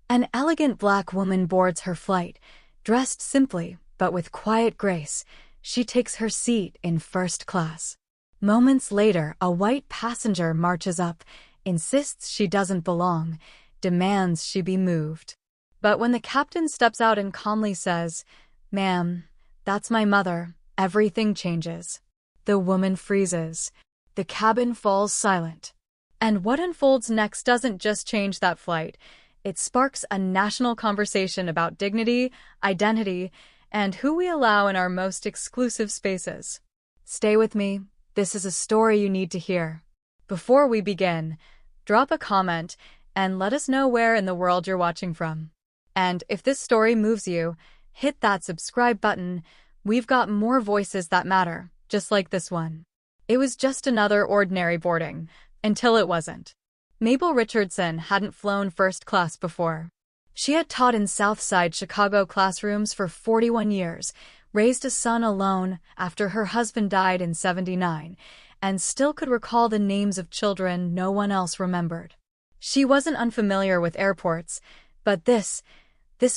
An elegant black woman boards her flight, dressed simply but with quiet grace. She takes her seat in first class. Moments later, a white passenger marches up, insists she doesn't belong, demands she be moved. But when the captain steps out and calmly says, "Ma'am, that's my mother," everything changes. The woman freezes. The cabin falls silent. And what unfolds next doesn't just change that flight. It sparks a national conversation about dignity, identity, and who we allow in our most exclusive spaces. Stay with me. This is a story you need to hear. Before we begin, drop a comment and let us know where in the world you're watching from. And if this story moves you, hit that subscribe button. We've got more voices that matter, just like this one. It was just another ordinary boarding, until it wasn't. Mabel Richardson hadn't flown first class before. She had taught in Southside Chicago classrooms for 41 years, raised a son alone after her husband died in '79, and still could recall the names of children no one else remembered. She wasn't unfamiliar with airports, but this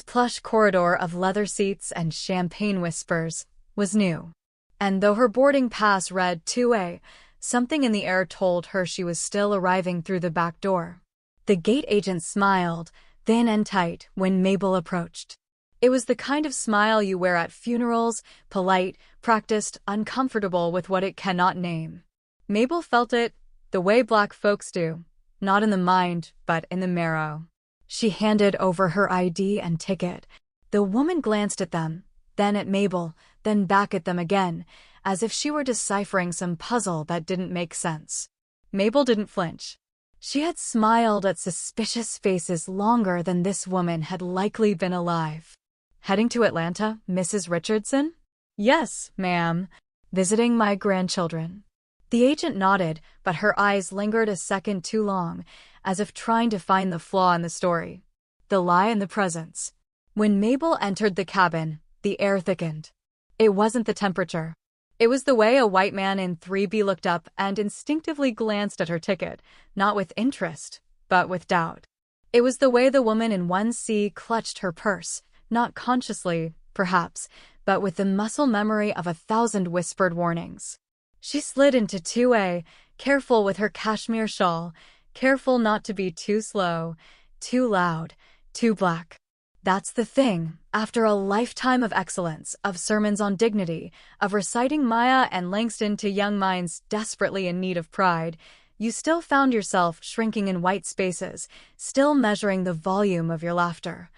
plush corridor of leather seats and champagne whispers was new. And though her boarding pass read 2A, something in the air told her she was still arriving through the back door. The gate agent smiled, thin and tight, when Mabel approached. It was the kind of smile you wear at funerals, polite, practiced, uncomfortable with what it cannot name. Mabel felt it, the way black folks do, not in the mind, but in the marrow. She handed over her ID and ticket. The woman glanced at them, then at Mabel, then back at them again, as if she were deciphering some puzzle that didn't make sense. Mabel didn't flinch. She had smiled at suspicious faces longer than this woman had likely been alive. "Heading to Atlanta, Mrs. Richardson?" "Yes, ma'am. Visiting my grandchildren." The agent nodded, but her eyes lingered a second too long, as if trying to find the flaw in the story. The lie in the presence. When Mabel entered the cabin, the air thickened. It wasn't the temperature. It was the way a white man in 3B looked up and instinctively glanced at her ticket, not with interest, but with doubt. It was the way the woman in 1C clutched her purse, not consciously, perhaps, but with the muscle memory of 1,000 whispered warnings. She slid into 2A, careful with her cashmere shawl, careful not to be too slow, too loud, too black. That's the thing. After a lifetime of excellence, of sermons on dignity, of reciting Maya and Langston to young minds desperately in need of pride, you still found yourself shrinking in white spaces, still measuring the volume of your laughter,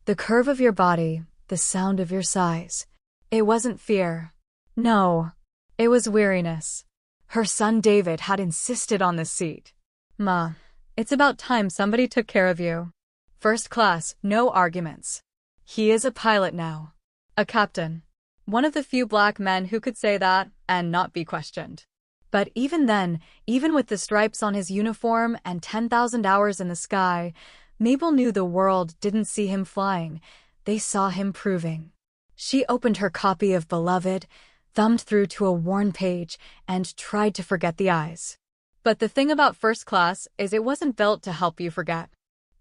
the curve of your body, the sound of your sighs. It wasn't fear. No, it was weariness. Her son David had insisted on this seat. "Ma, it's about time somebody took care of you. First class, no arguments. He is a pilot now. A captain." One of the few black men who could say that and not be questioned. But even then, even with the stripes on his uniform and 10,000 hours in the sky, Mabel knew the world didn't see him flying. They saw him proving. She opened her copy of Beloved, thumbed through to a worn page, and tried to forget the eyes. But the thing about first class is it wasn't built to help you forget.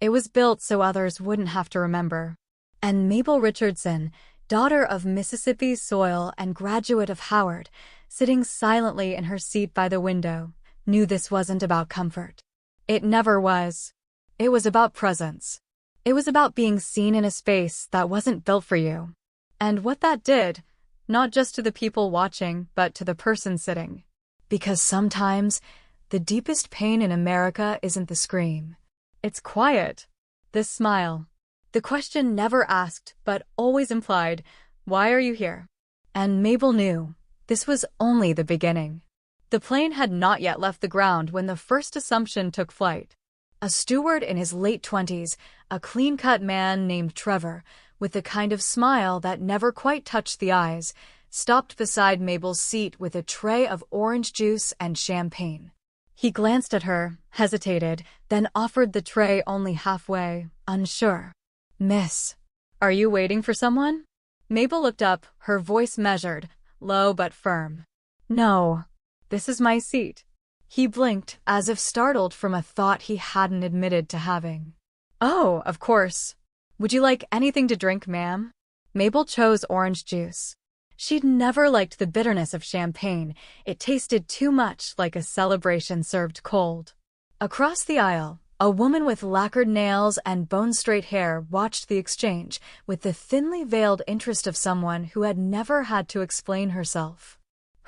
It was built so others wouldn't have to remember. And Mabel Richardson, daughter of Mississippi's soil and graduate of Howard, sitting silently in her seat by the window, knew this wasn't about comfort. It never was. It was about presence. It was about being seen in a space that wasn't built for you. And what that did, not just to the people watching, but to the person sitting. Because sometimes, the deepest pain in America isn't the scream. It's quiet. The smile. The question never asked, but always implied, "Why are you here?" And Mabel knew this was only the beginning. The plane had not yet left the ground when the first assumption took flight. A steward in his late 20s, a clean-cut man named Trevor, with the kind of smile that never quite touched the eyes, stopped beside Mabel's seat with a tray of orange juice and champagne. He glanced at her, hesitated, then offered the tray only halfway, unsure. "Miss, are you waiting for someone?" Mabel looked up, her voice measured, low but firm. "No, this is my seat." He blinked, as if startled from a thought he hadn't admitted to having. "Oh, of course. "Would you like anything to drink, ma'am?" Mabel chose orange juice. She'd never liked the bitterness of champagne. It tasted too much like a celebration served cold. Across the aisle, a woman with lacquered nails and bone-straight hair watched the exchange with the thinly veiled interest of someone who had never had to explain herself.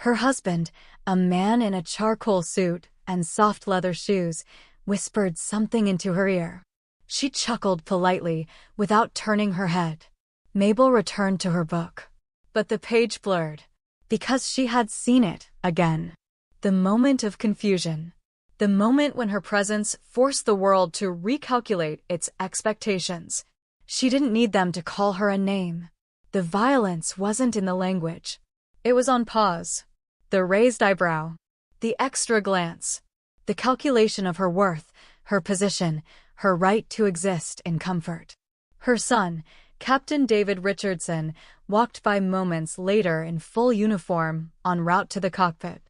Her husband, a man in a charcoal suit and soft leather shoes, whispered something into her ear. She chuckled politely, without turning her head. Mabel returned to her book. But the page blurred. Because she had seen it again. The moment of confusion. The moment when her presence forced the world to recalculate its expectations. She didn't need them to call her a name. The violence wasn't in the language. It was on pause. The raised eyebrow. The extra glance. The calculation of her worth, her position, her right to exist in comfort. Her son, Captain David Richardson, walked by moments later in full uniform, en route to the cockpit.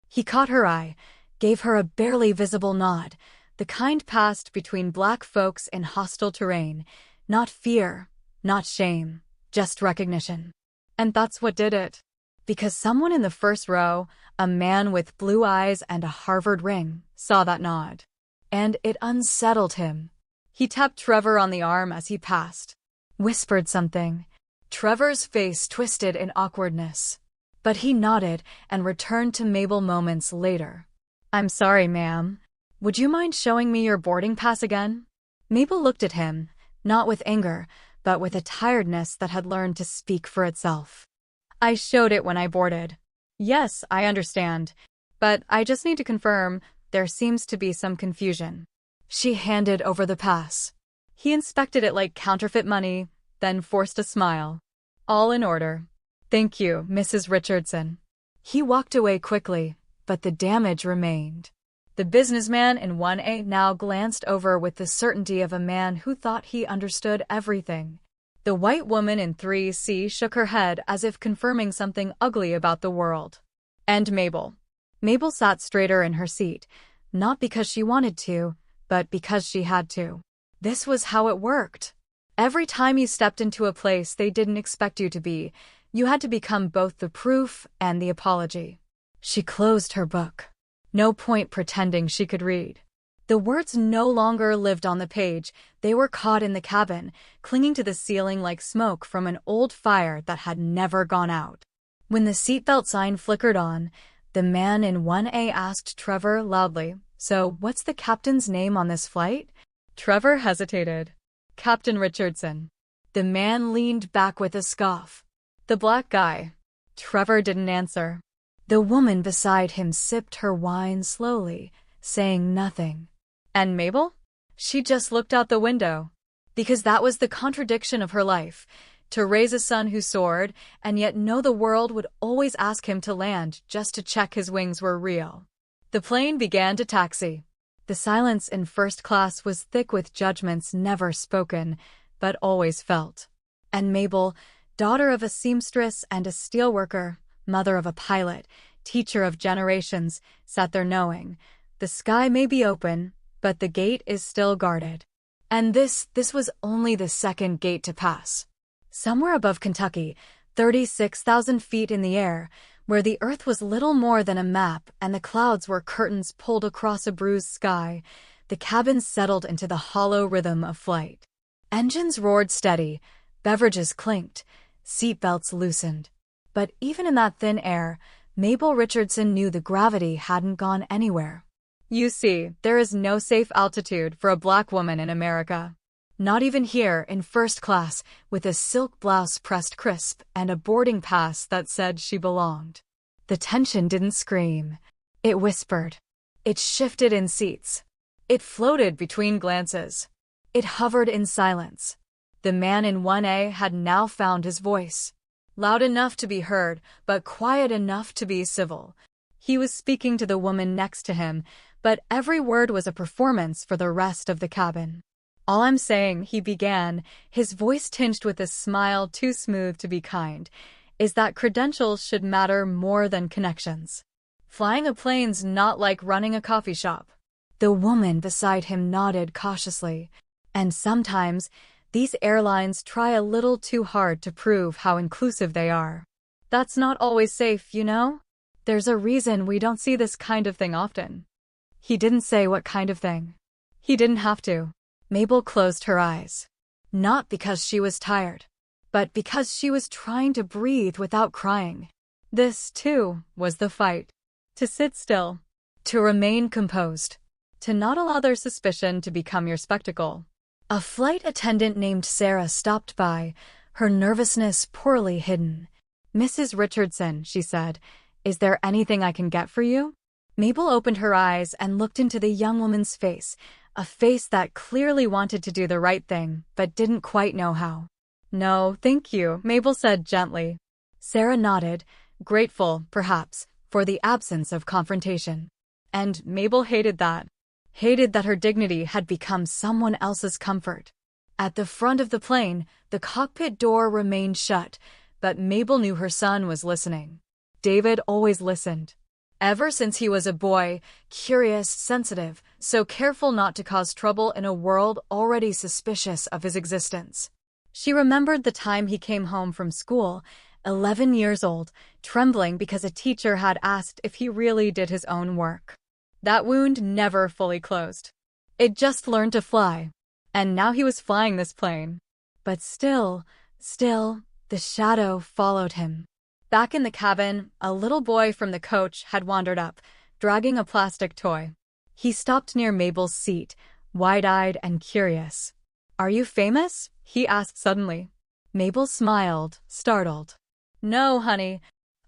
He caught her eye, gave her a barely visible nod, the kind passed between black folks in hostile terrain. Not fear, not shame, just recognition. And that's what did it. Because someone in the first row, a man with blue eyes and a Harvard ring, saw that nod. And it unsettled him. He tapped Trevor on the arm as he passed. Whispered something. Trevor's face twisted in awkwardness. But he nodded and returned to Mabel moments later. "I'm sorry, ma'am. Would you mind showing me your boarding pass again?" Mabel looked at him, not with anger, but with a tiredness that had learned to speak for itself. "I showed it when I boarded." "Yes, I understand. But I just need to confirm, there seems to be some confusion." She handed over the pass. He inspected it like counterfeit money, then forced a smile. "All in order. Thank you, Mrs. Richardson." He walked away quickly, but the damage remained. The businessman in 1A now glanced over with the certainty of a man who thought he understood everything. The white woman in 3C shook her head as if confirming something ugly about the world. And Mabel. Mabel sat straighter in her seat, not because she wanted to, but because she had to. This was how it worked. Every time you stepped into a place they didn't expect you to be, you had to become both the proof and the apology. She closed her book. No point pretending she could read. The words no longer lived on the page. They were caught in the cabin, clinging to the ceiling like smoke from an old fire that had never gone out. When the seatbelt sign flickered on, the man in 1A asked Trevor loudly, "So, what's the captain's name on this flight?" Trevor hesitated. "Captain Richardson." The man leaned back with a scoff. "The black guy." Trevor didn't answer. The woman beside him sipped her wine slowly, saying nothing. And Mabel? She just looked out the window. Because that was the contradiction of her life. To raise a son who soared, and yet know the world would always ask him to land just to check his wings were real. The plane began to taxi. The silence in first class was thick with judgments never spoken, but always felt. And Mabel, daughter of a seamstress and a steelworker, mother of a pilot, teacher of generations, sat there knowing, the sky may be open, but the gate is still guarded. And this was only the second gate to pass. Somewhere above Kentucky, 36,000 feet in the air, where the earth was little more than a map and the clouds were curtains pulled across a bruised sky, the cabin settled into the hollow rhythm of flight. Engines roared steady, beverages clinked, seatbelts loosened. But even in that thin air, Mabel Richardson knew the gravity hadn't gone anywhere. You see, there is no safe altitude for a black woman in America. Not even here in first class, with a silk blouse pressed crisp and a boarding pass that said she belonged. The tension didn't scream. It whispered. It shifted in seats. It floated between glances. It hovered in silence. The man in 1A had now found his voice. Loud enough to be heard, but quiet enough to be civil. He was speaking to the woman next to him, but every word was a performance for the rest of the cabin. "All I'm saying," he began, his voice tinged with a smile too smooth to be kind, "is that credentials should matter more than connections. Flying a plane's not like running a coffee shop." The woman beside him nodded cautiously. "And sometimes These airlines try a little too hard to prove how inclusive they are. That's not always safe, you know? There's a reason we don't see this kind of thing often. He didn't say what kind of thing. He didn't have to. Mabel closed her eyes. Not because she was tired, but because she was trying to breathe without crying. This, too, was the fight. To sit still. To remain composed. To not allow their suspicion to become your spectacle. A flight attendant named Sarah stopped by, her nervousness poorly hidden. "Mrs. Richardson," she said, "is there anything I can get for you?" Mabel opened her eyes and looked into the young woman's face, a face that clearly wanted to do the right thing, but didn't quite know how. "No, thank you," Mabel said gently. Sarah nodded, grateful, perhaps, for the absence of confrontation. And Mabel hated that. Hated that her dignity had become someone else's comfort. At the front of the plane, the cockpit door remained shut, but Mabel knew her son was listening. David always listened. Ever since he was a boy, curious, sensitive, so careful not to cause trouble in a world already suspicious of his existence. She remembered the time he came home from school, 11 years old, trembling because a teacher had asked if he really did his own work. That wound never fully closed. It just learned to fly. And now he was flying this plane. But still, the shadow followed him. Back in the cabin, a little boy from the coach had wandered up, dragging a plastic toy. He stopped near Mabel's seat, wide-eyed and curious. "Are you famous?" he asked suddenly. Mabel smiled, startled. "No, honey.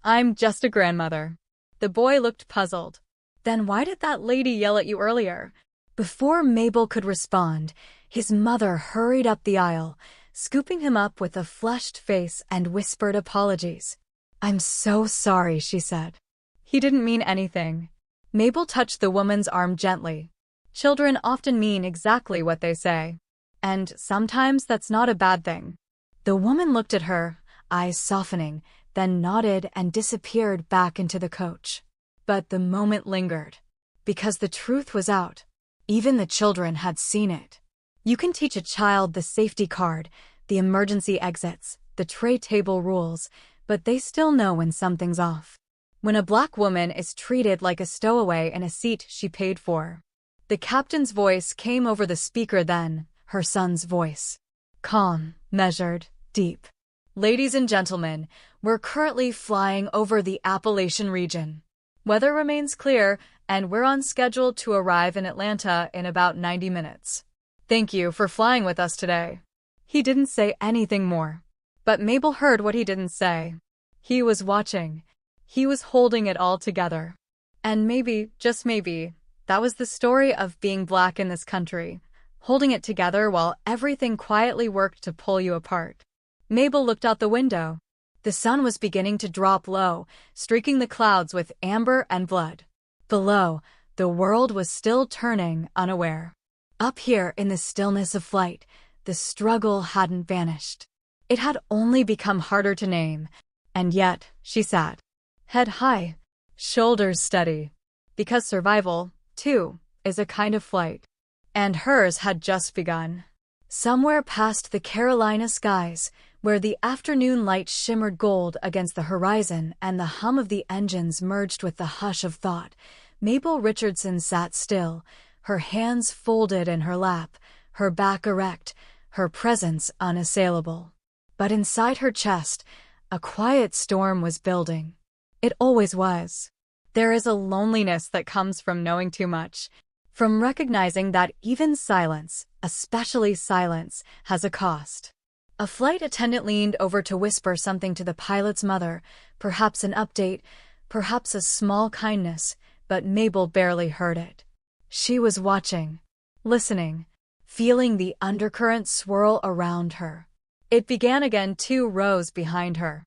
I'm just a grandmother." The boy looked puzzled. "Then why did that lady yell at you earlier?" Before Mabel could respond, his mother hurried up the aisle, scooping him up with a flushed face and whispered apologies. "I'm so sorry," she said. "He didn't mean anything." Mabel touched the woman's arm gently. Children often mean exactly what they say. And sometimes that's not a bad thing. The woman looked at her, eyes softening, then nodded and disappeared back into the coach. But the moment lingered. Because the truth was out. Even the children had seen it. You can teach a child the safety card, the emergency exits, the tray table rules, but they still know when something's off. When a black woman is treated like a stowaway in a seat she paid for. The captain's voice came over the speaker then, her son's voice. Calm, measured, deep. "Ladies and gentlemen, we're currently flying over the Appalachian region. Weather remains clear, and we're on schedule to arrive in Atlanta in about 90 minutes. Thank you for flying with us today." He didn't say anything more. But Mabel heard what he didn't say. He was watching. He was holding it all together. And maybe, just maybe, that was the story of being black in this country, holding it together while everything quietly worked to pull you apart. Mabel looked out the window. The sun was beginning to drop low, streaking the clouds with amber and blood. Below, the world was still turning, unaware. Up here in the stillness of flight, the struggle hadn't vanished. It had only become harder to name, and yet she sat, head high, shoulders steady, because survival, too, is a kind of flight. And hers had just begun. Somewhere past the Carolina skies, where the afternoon light shimmered gold against the horizon and the hum of the engines merged with the hush of thought, Mabel Richardson sat still, her hands folded in her lap, her back erect, her presence unassailable. But inside her chest, a quiet storm was building. It always was. There is a loneliness that comes from knowing too much, from recognizing that even silence, especially silence, has a cost. A flight attendant leaned over to whisper something to the pilot's mother, perhaps an update, perhaps a small kindness, but Mabel barely heard it. She was watching, listening, feeling the undercurrent swirl around her. It began again 2 rows behind her.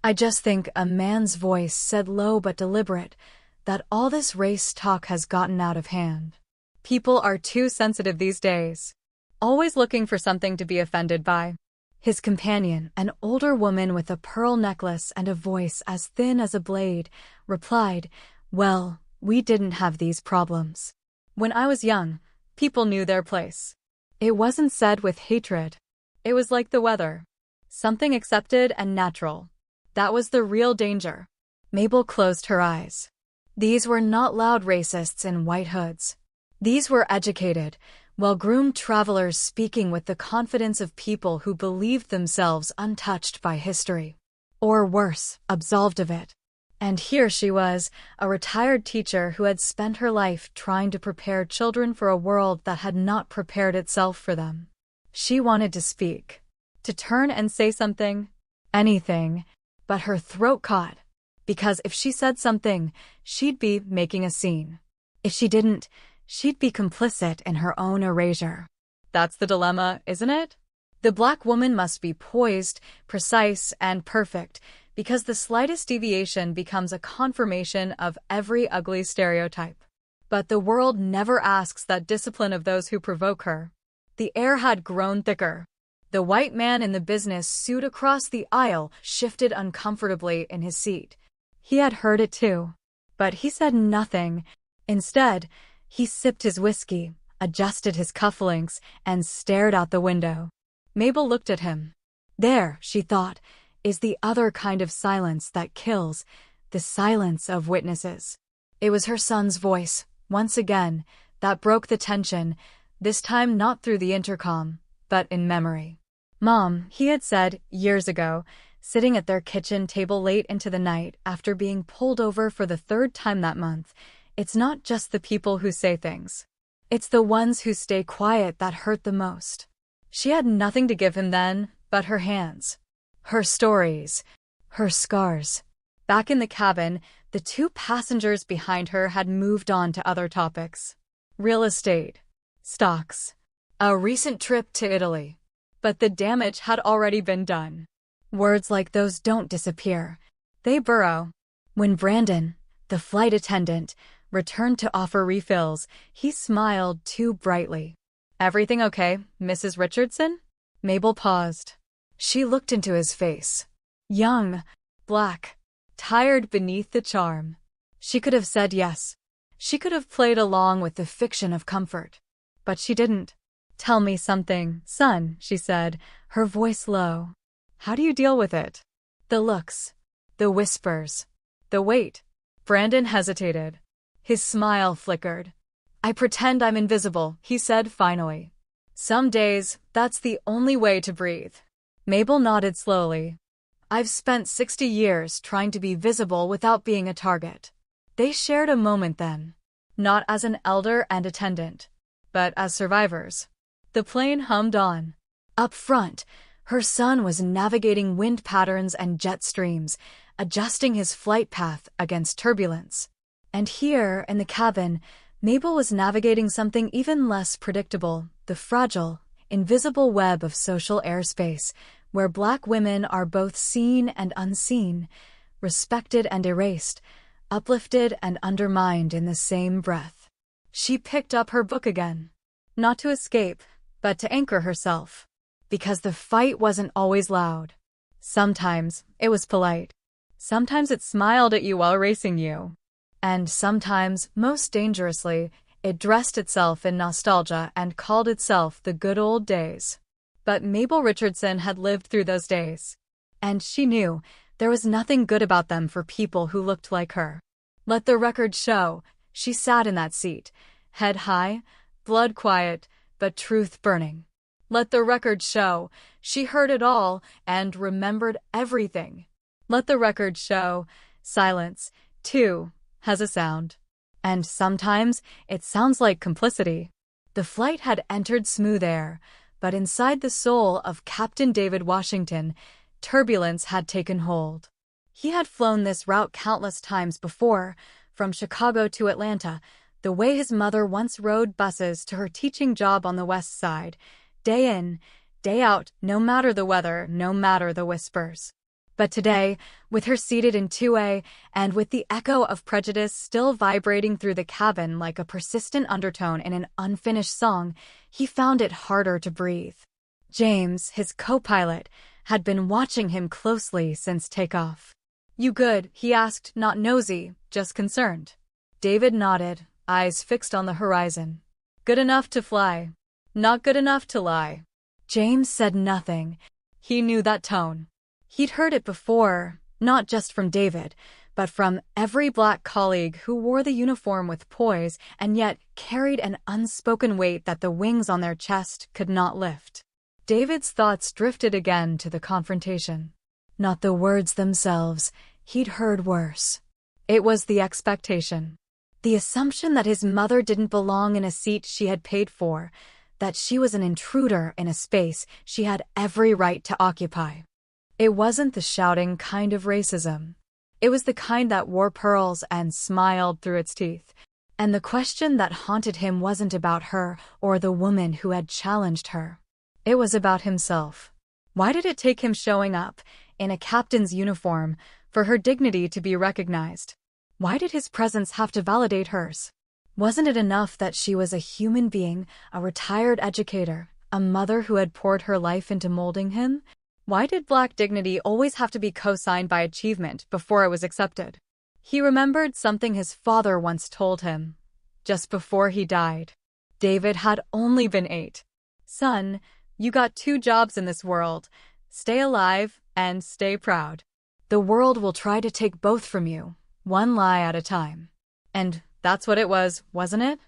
"I just think," a man's voice said low but deliberate, "that all this race talk has gotten out of hand. People are too sensitive these days. Always looking for something to be offended by." His companion, an older woman with a pearl necklace and a voice as thin as a blade, replied, "Well, we didn't have these problems. When I was young, people knew their place." It wasn't said with hatred. It was like the weather. Something accepted and natural. That was the real danger. Mabel closed her eyes. These were not loud racists in white hoods. These were educated, well-groomed travelers speaking with the confidence of people who believed themselves untouched by history. Or worse, absolved of it. And here she was, a retired teacher who had spent her life trying to prepare children for a world that had not prepared itself for them. She wanted to speak, to turn and say something, anything, but her throat caught. Because if she said something, she'd be making a scene. If she didn't, she'd be complicit in her own erasure. That's the dilemma, isn't it? The Black woman must be poised, precise, and perfect, because the slightest deviation becomes a confirmation of every ugly stereotype. But the world never asks that discipline of those who provoke her. The air had grown thicker. The white man in the business suit across the aisle shifted uncomfortably in his seat. He had heard it too. But he said nothing. Instead, he sipped his whiskey, adjusted his cufflinks, and stared out the window. Mabel looked at him. There, she thought, is the other kind of silence that kills, the silence of witnesses. It was her son's voice, once again, that broke the tension, this time not through the intercom, but in memory. "Mom," he had said years ago, sitting at their kitchen table late into the night after being pulled over for the third time that month, "it's not just the people who say things. It's the ones who stay quiet that hurt the most." She had nothing to give him then but her hands, her stories, her scars. Back in the cabin, the two passengers behind her had moved on to other topics. Real estate, stocks, a recent trip to Italy. But the damage had already been done. Words like those don't disappear. They burrow. When Brandon, the flight attendant, returned to offer refills, he smiled too brightly. "Everything okay, Mrs. Richardson?" Mabel paused. She looked into his face. Young, black, tired beneath the charm. She could have said yes. She could have played along with the fiction of comfort. But she didn't. "Tell me something, son," she said, her voice low. "How do you deal with it?" The looks, the whispers, the weight. Brandon hesitated. His smile flickered. "I pretend I'm invisible," he said finally. "Some days, that's the only way to breathe." Mabel nodded slowly. "I've spent 60 years trying to be visible without being a target." They shared a moment then, not as an elder and attendant, but as survivors. The plane hummed on. Up front, her son was navigating wind patterns and jet streams, adjusting his flight path against turbulence. And here, in the cabin, Mabel was navigating something even less predictable, the fragile, invisible web of social airspace, where Black women are both seen and unseen, respected and erased, uplifted and undermined in the same breath. She picked up her book again. Not to escape, but to anchor herself. Because the fight wasn't always loud. Sometimes it was polite. Sometimes it smiled at you while racing you. And sometimes, most dangerously, it dressed itself in nostalgia and called itself the good old days. But Mabel Richardson had lived through those days. And she knew there was nothing good about them for people who looked like her. Let the record show, she sat in that seat, head high, blood quiet, but truth burning. Let the record show, she heard it all and remembered everything. Let the record show, silence, too, has a sound. And sometimes it sounds like complicity. The flight had entered smooth air, but inside the soul of Captain David Washington, turbulence had taken hold. He had flown this route countless times before, from Chicago to Atlanta, the way his mother once rode buses to her teaching job on the West Side, day in, day out, no matter the weather, no matter the whispers. But today, with her seated in 2A, and with the echo of prejudice still vibrating through the cabin like a persistent undertone in an unfinished song, he found it harder to breathe. James, his co-pilot, had been watching him closely since takeoff. "You good?" he asked, not nosy, just concerned. David nodded, eyes fixed on the horizon. "Good enough to fly. Not good enough to lie." James said nothing. He knew that tone. He'd heard it before, not just from David, but from every black colleague who wore the uniform with poise and yet carried an unspoken weight that the wings on their chest could not lift. David's thoughts drifted again to the confrontation. Not the words themselves, he'd heard worse. It was the expectation. The assumption that his mother didn't belong in a seat she had paid for, that she was an intruder in a space she had every right to occupy. It wasn't the shouting kind of racism. It was the kind that wore pearls and smiled through its teeth. And the question that haunted him wasn't about her or the woman who had challenged her. It was about himself. Why did it take him showing up, in a captain's uniform, for her dignity to be recognized? Why did his presence have to validate hers? Wasn't it enough that she was a human being, a retired educator, a mother who had poured her life into molding him? Why did black dignity always have to be co-signed by achievement before it was accepted? He remembered something his father once told him, just before he died. David had only been 8. "Son, you got 2 jobs in this world. Stay alive and stay proud. The world will try to take both from you, one lie at a time." And that's what it was, wasn't it?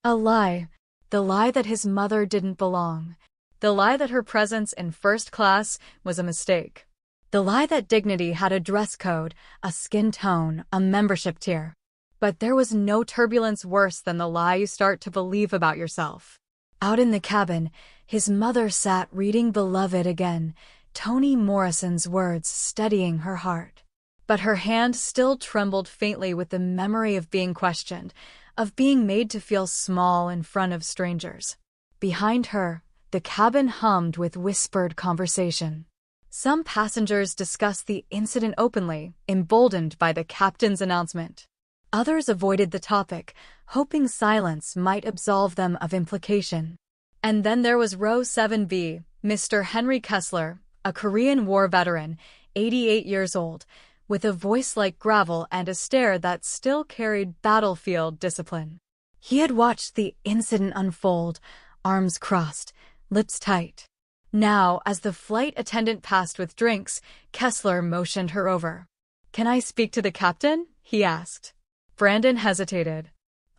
A lie. The lie that his mother didn't belong. The lie that her presence in first class was a mistake. The lie that dignity had a dress code, a skin tone, a membership tier. But there was no turbulence worse than the lie you start to believe about yourself. Out in the cabin, his mother sat reading Beloved again, Toni Morrison's words steadying her heart. But her hand still trembled faintly with the memory of being questioned, of being made to feel small in front of strangers. Behind her, the cabin hummed with whispered conversation. Some passengers discussed the incident openly, emboldened by the captain's announcement. Others avoided the topic, hoping silence might absolve them of implication. And then there was row 7B, Mr. Henry Kessler, a Korean War veteran, 88 years old, with a voice like gravel and a stare that still carried battlefield discipline. He had watched the incident unfold, arms crossed, lips tight. Now, as the flight attendant passed with drinks, Kessler motioned her over. "Can I speak to the captain?" he asked. Brandon hesitated.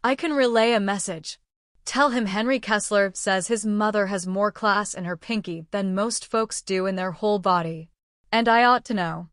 "I can relay a message. Tell him Henry Kessler says his mother has more class in her pinky than most folks do in their whole body. And I ought to know.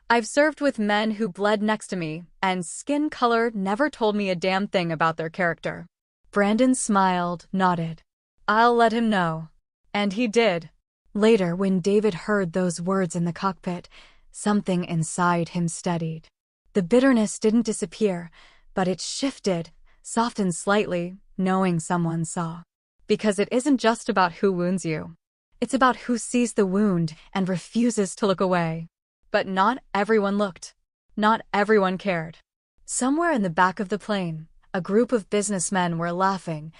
I've served with men who bled next to me, and skin color never told me a damn thing about their character." Brandon smiled, nodded. "I'll let him know." And he did. Later, when David heard those words in the cockpit, something inside him steadied. The bitterness didn't disappear, but it shifted, softened slightly, knowing someone saw. Because it isn't just about who wounds you. It's about who sees the wound and refuses to look away. But not everyone looked. Not everyone cared. Somewhere in the back of the plane, a group of businessmen were laughing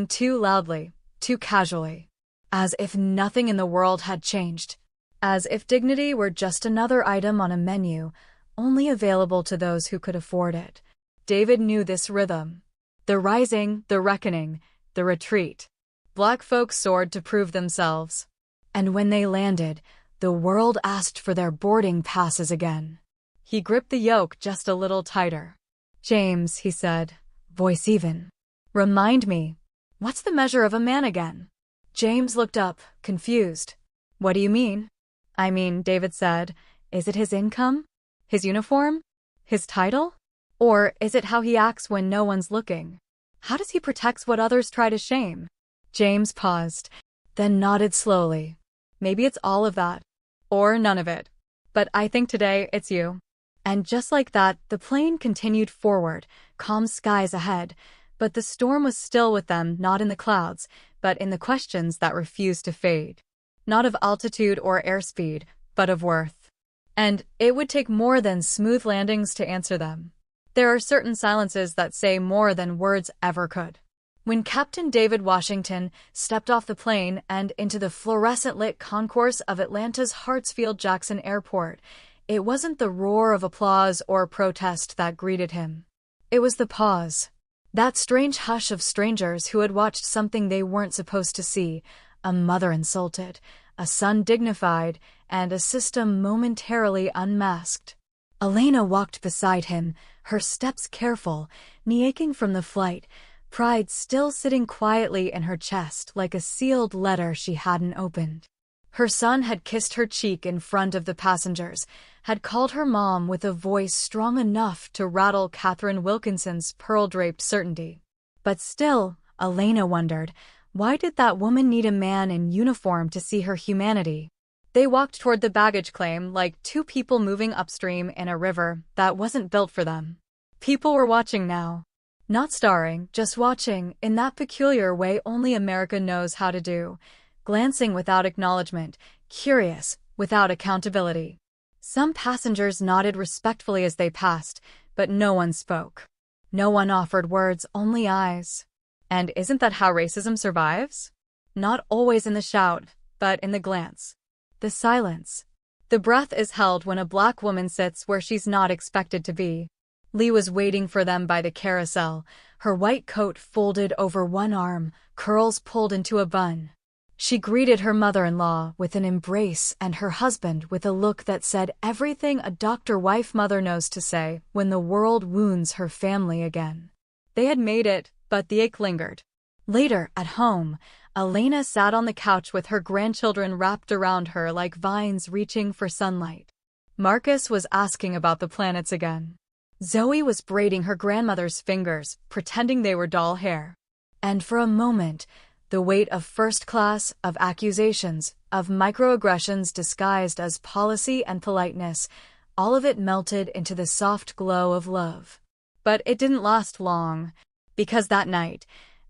too loudly, too casually. As if nothing in the world had changed. As if dignity were just another item on a menu, only available to those who could afford it. David knew this rhythm. The rising, the reckoning, the retreat. Black folks soared to prove themselves. And when they landed, the world asked for their boarding passes again. He gripped the yoke just a little tighter. "James," he said, voice even. "Remind me, what's the measure of a man again?" James looked up, confused. "What do you mean?" "I mean," David said, "is it his income? His uniform? His title? Or is it how he acts when no one's looking? How does he protect what others try to shame?" James paused, then nodded slowly. "Maybe it's all of that. Or none of it. But I think today it's you." And just like that, the plane continued forward, calm skies ahead. But the storm was still with them, not in the clouds, but in the questions that refused to fade. Not of altitude or airspeed, but of worth. And it would take more than smooth landings to answer them. There are certain silences that say more than words ever could. When Captain David Washington stepped off the plane and into the fluorescent-lit concourse of Atlanta's Hartsfield-Jackson Airport, it wasn't the roar of applause or protest that greeted him. It was the pause. That strange hush of strangers who had watched something they weren't supposed to see, a mother insulted, a son dignified, and a system momentarily unmasked. Elena walked beside him, her steps careful, knee aching from the flight, pride still sitting quietly in her chest like a sealed letter she hadn't opened. Her son had kissed her cheek in front of the passengers, had called her mom with a voice strong enough to rattle Catherine Wilkinson's pearl-draped certainty. But still, Elena wondered, why did that woman need a man in uniform to see her humanity? They walked toward the baggage claim like two people moving upstream in a river that wasn't built for them. People were watching now. Not staring, just watching, in that peculiar way only America knows how to do. Glancing without acknowledgement, curious, without accountability. Some passengers nodded respectfully as they passed, but no one spoke. No one offered words, only eyes. And isn't that how racism survives? Not always in the shout, but in the glance. The silence. The breath is held when a black woman sits where she's not expected to be. Lee was waiting for them by the carousel, her white coat folded over one arm, curls pulled into a bun. She greeted her mother-in-law with an embrace and her husband with a look that said everything a doctor-wife mother knows to say when the world wounds her family again. They had made it, but the ache lingered. Later, at home, Elena sat on the couch with her grandchildren wrapped around her like vines reaching for sunlight. Marcus was asking about the planets again. Zoe was braiding her grandmother's fingers, pretending they were doll hair. And for a moment, the weight of first class, of accusations, of microaggressions disguised as policy and politeness, all of it melted into the soft glow of love. But it didn't last long, because that night,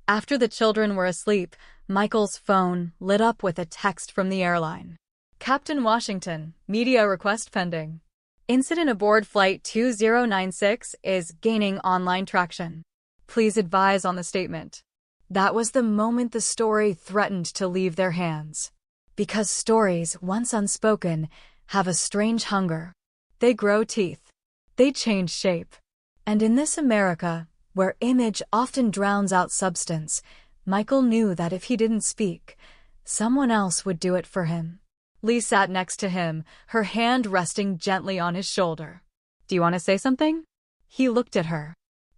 after the children were asleep, Michael's phone lit up with a text from the airline. Captain Washington, media request pending. Incident aboard Flight 2096 is gaining online traction. Please advise on the statement. That was the moment the story threatened to leave their hands. Because stories, once unspoken, have a strange hunger. They grow teeth. They change shape. And in this America, where image often drowns out substance, Michael knew that if he didn't speak, someone else would do it for him. Lee sat next to him, her hand resting gently on his shoulder. Do you want to say something? He looked at her.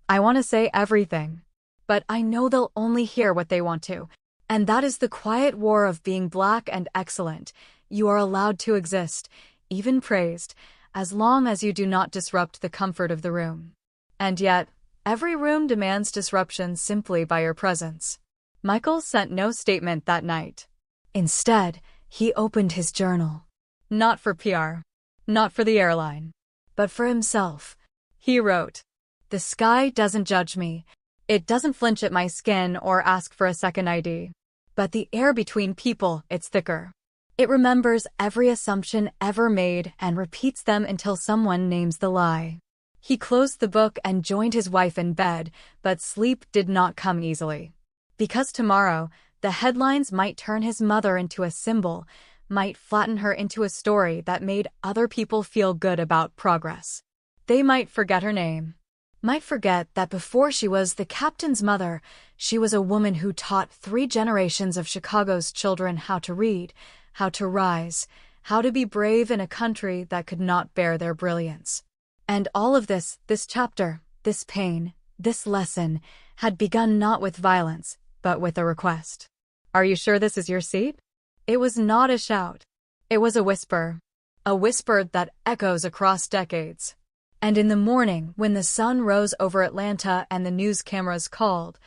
I want to say everything. But I know they'll only hear what they want to. And that is the quiet war of being black and excellent. You are allowed to exist, even praised, as long as you do not disrupt the comfort of the room. And yet, every room demands disruption simply by your presence. Michael sent no statement that night. Instead, he opened his journal. Not for PR. Not for the airline. But for himself. He wrote, "The sky doesn't judge me. It doesn't flinch at my skin or ask for a second ID. But the air between people, it's thicker. It remembers every assumption ever made and repeats them until someone names the lie." He closed the book and joined his wife in bed, but sleep did not come easily. Because tomorrow, the headlines might turn his mother into a symbol, might flatten her into a story that made other people feel good about progress. They might forget her name. Might forget that before she was the captain's mother, she was a woman who taught 3 generations of Chicago's children how to read, how to rise, how to be brave in a country that could not bear their brilliance. And all of this chapter, this pain, this lesson, had begun not with violence, but with a request. Are you sure this is your seat? It was not a shout. It was a whisper that echoes across decades. And in the morning, when the sun rose over Atlanta and the news cameras called,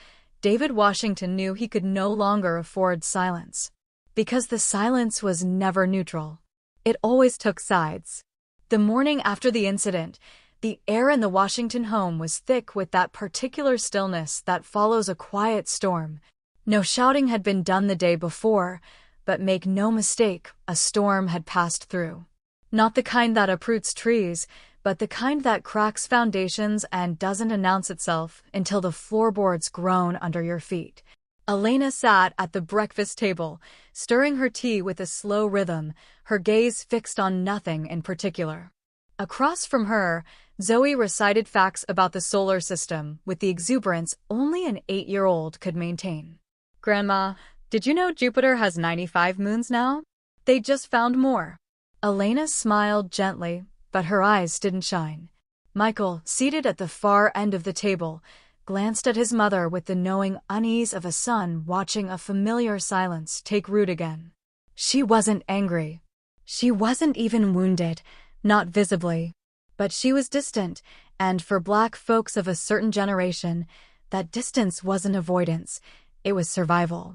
David Washington knew he could no longer afford silence. Because the silence was never neutral. It always took sides. The morning after the incident, the air in the Washington home was thick with that particular stillness that follows a quiet storm. No shouting had been done the day before, but make no mistake, a storm had passed through. Not the kind that uproots trees, but the kind that cracks foundations and doesn't announce itself until the floorboards groan under your feet. Elena sat at the breakfast table, stirring her tea with a slow rhythm, her gaze fixed on nothing in particular. Across from her, Zoe recited facts about the solar system with the exuberance only an 8-year-old could maintain. "Grandma, Did you know Jupiter has 95 moons now? They just found more. Elena smiled gently, but her eyes didn't shine. Michael, seated at the far end of the table, glanced at his mother with the knowing unease of a son watching a familiar silence take root again. She wasn't angry. She wasn't even wounded, not visibly. But she was distant, and for Black folks of a certain generation, that distance wasn't avoidance, it was survival.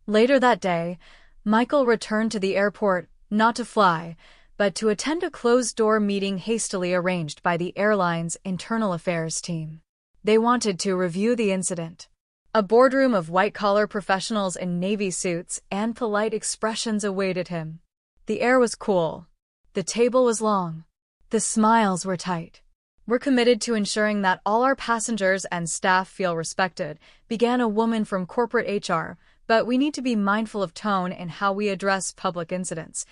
Later that day, Michael returned to the airport, not to fly, but to attend a closed-door meeting hastily arranged by the airline's internal affairs team. They wanted to review the incident. A boardroom of white-collar professionals in navy suits and polite expressions awaited him. The air was cool. The table was long. The smiles were tight. "We're committed to ensuring that all our passengers and staff feel respected," began a woman from corporate HR, "but we need to be mindful of tone in how we address public incidents."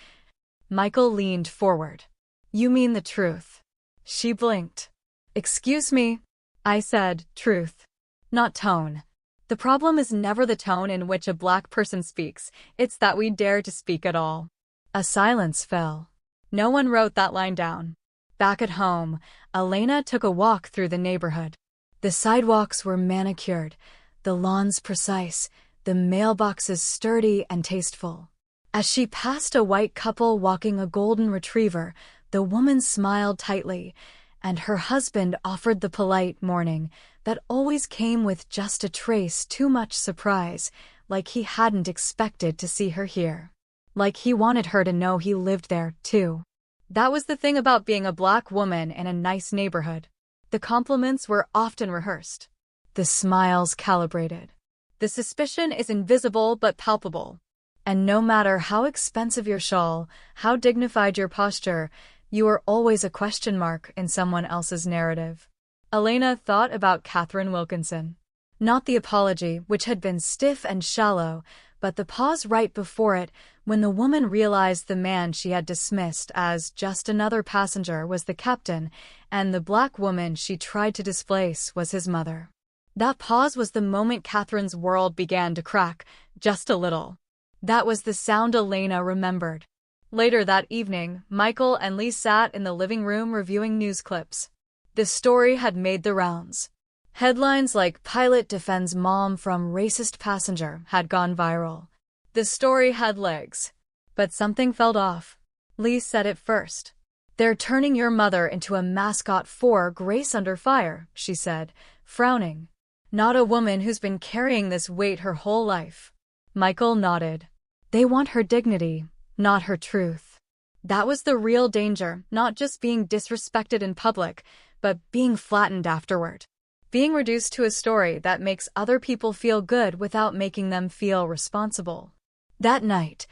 Michael leaned forward. "You mean the truth?" She blinked. "Excuse me?" I said, "Truth, not tone. The problem is never the tone in which a Black person speaks, it's that we dare to speak at all." A silence fell. No one wrote that line down. Back at home, Elena took a walk through the neighborhood. The sidewalks were manicured, the lawns precise, the mailboxes sturdy and tasteful. As she passed a white couple walking a golden retriever, the woman smiled tightly, and her husband offered the polite morning that always came with just a trace too much surprise, like he hadn't expected to see her here. Like he wanted her to know he lived there, too. That was the thing about being a Black woman in a nice neighborhood. The compliments were often rehearsed. The smiles calibrated. The suspicion is invisible but palpable. And no matter how expensive your shawl, how dignified your posture, you are always a question mark in someone else's narrative. Elena thought about Catherine Wilkinson. Not the apology, which had been stiff and shallow, but the pause right before it, when the woman realized the man she had dismissed as just another passenger was the captain, and the Black woman she tried to displace was his mother. That pause was the moment Catherine's world began to crack, just a little. That was the sound Elena remembered. Later that evening, Michael and Lee sat in the living room reviewing news clips. The story had made the rounds. Headlines like "Pilot Defends Mom from Racist Passenger" had gone viral. The story had legs. But something felt off. Lee said it first. "They're turning your mother into a mascot for Grace Under Fire," she said, frowning. "Not a woman who's been carrying this weight her whole life." Michael nodded. "They want her dignity, not her truth." That was the real danger, not just being disrespected in public, but being flattened afterward. Being reduced to a story that makes other people feel good without making them feel responsible. That night,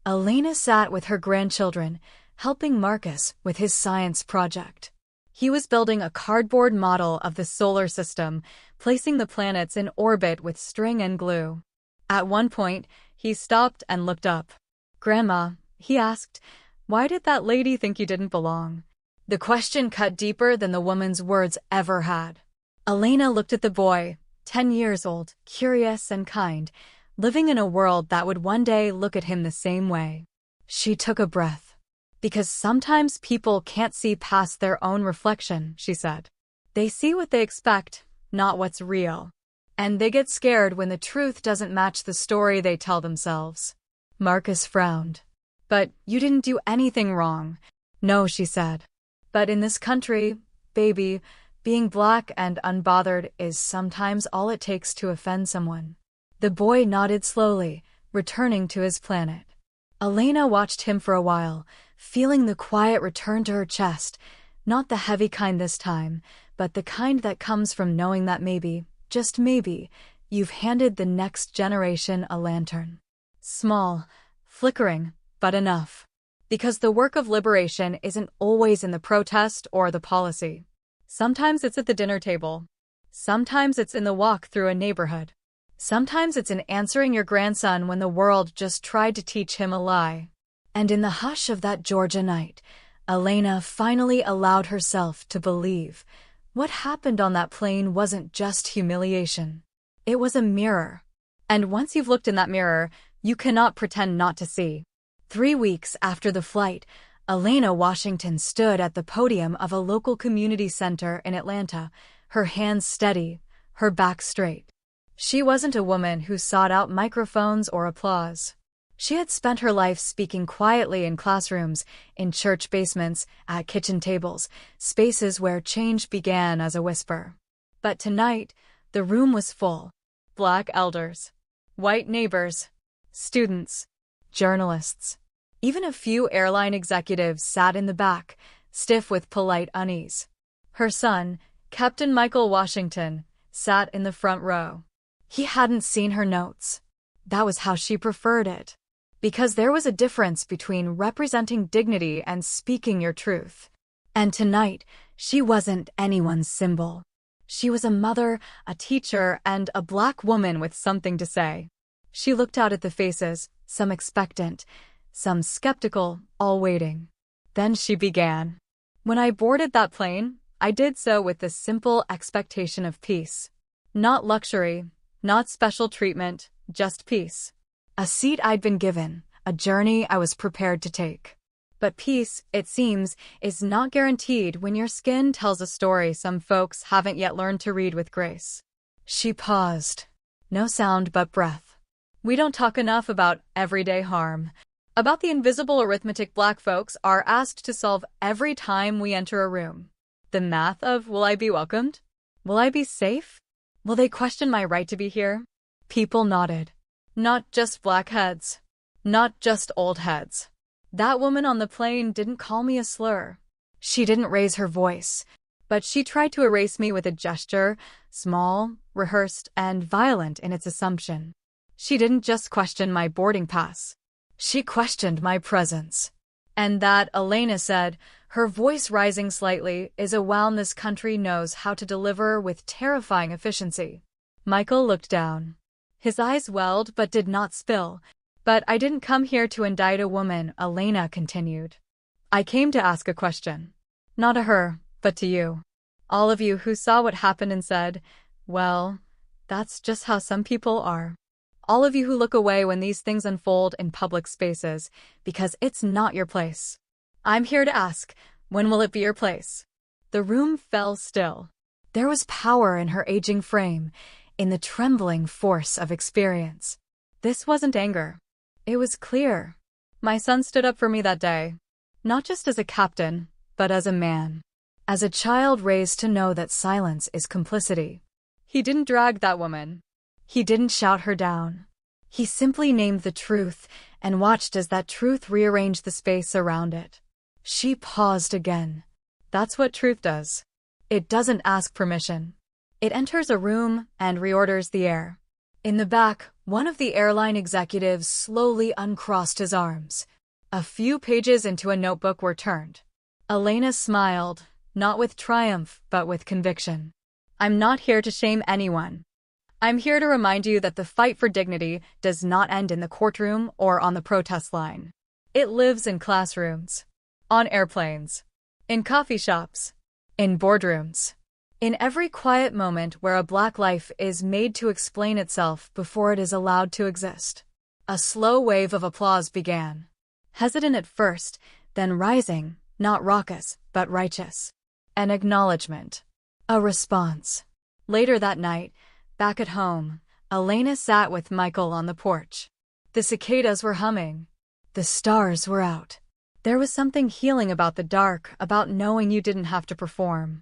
Elena sat with her grandchildren, helping Marcus with his science project. He was building a cardboard model of the solar system, placing the planets in orbit with string and glue. At one point, he stopped and looked up. "Grandma," he asked, "why did that lady think you didn't belong?" The question cut deeper than the woman's words ever had. Elena looked at the boy, 10 years old, curious and kind, living in a world that would one day look at him the same way. She took a breath. "Because sometimes people can't see past their own reflection," she said. "They see what they expect, not what's real. And they get scared when the truth doesn't match the story they tell themselves." Marcus frowned. "But you didn't do anything wrong." "No," she said. "But in this country, baby, being Black and unbothered is sometimes all it takes to offend someone." The boy nodded slowly, returning to his planet. Elena watched him for a while, feeling the quiet return to her chest, not the heavy kind this time, but the kind that comes from knowing that maybe, just maybe, you've handed the next generation a lantern. Small, flickering, but enough. Because the work of liberation isn't always in the protest or the policy. Sometimes it's at the dinner table. Sometimes it's in the walk through a neighborhood. Sometimes it's in answering your grandson when the world just tried to teach him a lie. And in the hush of that Georgia night, Elena finally allowed herself to believe. What happened on that plane wasn't just humiliation. It was a mirror. And once you've looked in that mirror, You cannot pretend not to see. 3 weeks after the flight, Elena Washington stood at the podium of a local community center in Atlanta, her hands steady, her back straight. She wasn't a woman who sought out microphones or applause. She had spent her life speaking quietly in classrooms, in church basements, at kitchen tables, spaces where change began as a whisper. But tonight, the room was full. Black elders, white neighbors, students, journalists. Even a few airline executives sat in the back, stiff with polite unease. Her son, Captain Michael Washington, sat in the front row. He hadn't seen her notes. That was how she preferred it. Because there was a difference between representing dignity and speaking your truth. And tonight, she wasn't anyone's symbol. She was a mother, a teacher, and a Black woman with something to say. She looked out at the faces, some expectant, some skeptical, all waiting. Then she began. When I boarded that plane, I did so with the simple expectation of peace. Not luxury, not special treatment, just peace. A seat I'd been given, a journey I was prepared to take. But peace, it seems, is not guaranteed when your skin tells a story some folks haven't yet learned to read with grace. She paused. No sound but breath. We don't talk enough about everyday harm, about the invisible arithmetic Black folks are asked to solve every time we enter a room. The math of will I be welcomed? Will I be safe? Will they question my right to be here? People nodded. Not just Black heads. Not just old heads. That woman on the plane didn't call me a slur. She didn't raise her voice, but she tried to erase me with a gesture, small, rehearsed, and violent in its assumption. She didn't just question my boarding pass. She questioned my presence. And that, Elena said, her voice rising slightly, is a wow this country knows how to deliver with terrifying efficiency. Michael looked down. His eyes welled but did not spill. But I didn't come here to indict a woman, Elena continued. I came to ask a question. Not to her, but to you. All of you who saw what happened and said, well, that's just how some people are. All of you who look away when these things unfold in public spaces, because it's not your place. I'm here to ask, when will it be your place? The room fell still. There was power in her aging frame, in the trembling force of experience. This wasn't anger. It was clear. My son stood up for me that day, not just as a captain, but as a man. As a child raised to know that silence is complicity. He didn't drag that woman. He didn't shout her down. He simply named the truth and watched as that truth rearranged the space around it. She paused again. That's what truth does. It doesn't ask permission. It enters a room and reorders the air. In the back, one of the airline executives slowly uncrossed his arms. A few pages into a notebook were turned. Elena smiled, not with triumph, but with conviction. I'm not here to shame anyone. I'm here to remind you that the fight for dignity does not end in the courtroom or on the protest line. It lives in classrooms, on airplanes, in coffee shops, in boardrooms. In every quiet moment where a Black life is made to explain itself before it is allowed to exist. A slow wave of applause began. Hesitant at first, then rising, not raucous, but righteous. An acknowledgement. A response. Later that night, back at home, Elena sat with Michael on the porch. The cicadas were humming. The stars were out. There was something healing about the dark, about knowing you didn't have to perform.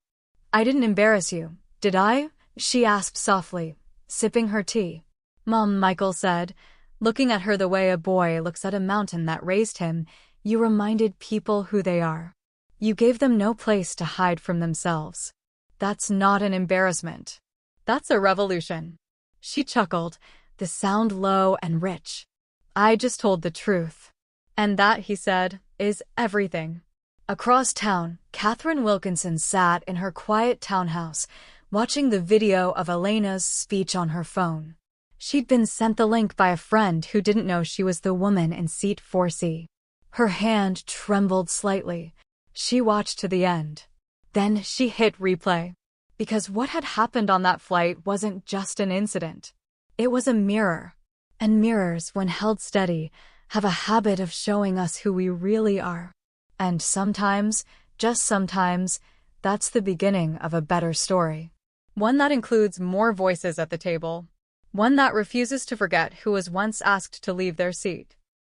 I didn't embarrass you, did I? She asked softly, sipping her tea. Mom, Michael said, looking at her the way a boy looks at a mountain that raised him, you reminded people who they are. You gave them no place to hide from themselves. That's not an embarrassment. That's a revolution. She chuckled, the sound low and rich. I just told the truth. And that, he said, is everything. Across town, Catherine Wilkinson sat in her quiet townhouse, watching the video of Elena's speech on her phone. She'd been sent the link by a friend who didn't know she was the woman in seat 4C. Her hand trembled slightly. She watched to the end. Then she hit replay. Because what had happened on that flight wasn't just an incident. It was a mirror. And mirrors, when held steady, have a habit of showing us who we really are. And sometimes, just sometimes, that's the beginning of a better story. One that includes more voices at the table. One that refuses to forget who was once asked to leave their seat.